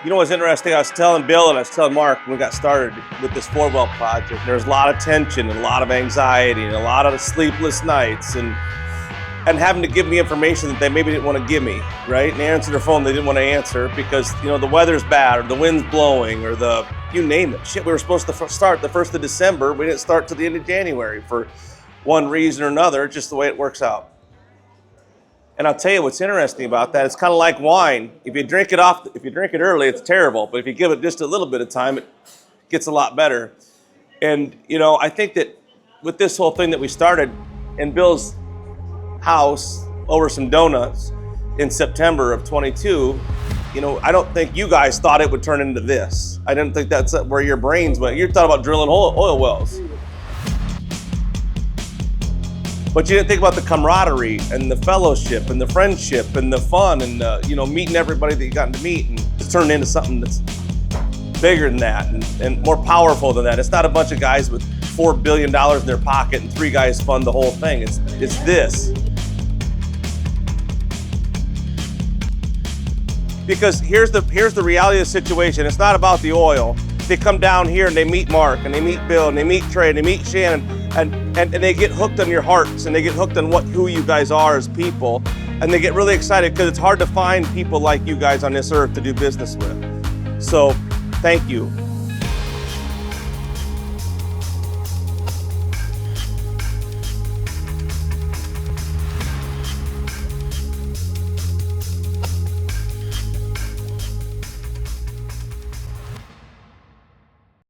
You know what's interesting? I was telling Bill and I was telling Mark when we got started with this 4-well project, there's a lot of tension and a lot of anxiety and a lot of sleepless nights and having to give me information that they maybe didn't want to give me, right? And they answered their phone they didn't want to answer because, you know, the weather's bad or the wind's blowing or you name it. Shit, we were supposed to start the 1st of December. We didn't start till the end of January for one reason or another, just the way it works out. And I'll tell you what's interesting about that. It's kind of like wine. If you drink it early, it's terrible. But if you give it just a little bit of time, it gets a lot better. And, you know, I think that with this whole thing that we started in Bill's house over some donuts in September of 22, you know, I don't think you guys thought it would turn into this. I didn't think that's where your brains went. You thought about drilling oil wells. But you didn't think about the camaraderie and the fellowship and the friendship and the fun and you know, meeting everybody that you got to meet, and it's turned into something that's bigger than that and more powerful than that. It's not a bunch of guys with $4 billion in their pocket and 3 guys fund the whole thing. It's this. Because here's the reality of the situation. It's not about the oil. They come down here and they meet Mark and they meet Bill and they meet Trey and they meet Shannon and they get hooked on your hearts and they get hooked on who you guys are as people, and they get really excited because it's hard to find people like you guys on this earth to do business with. So thank you.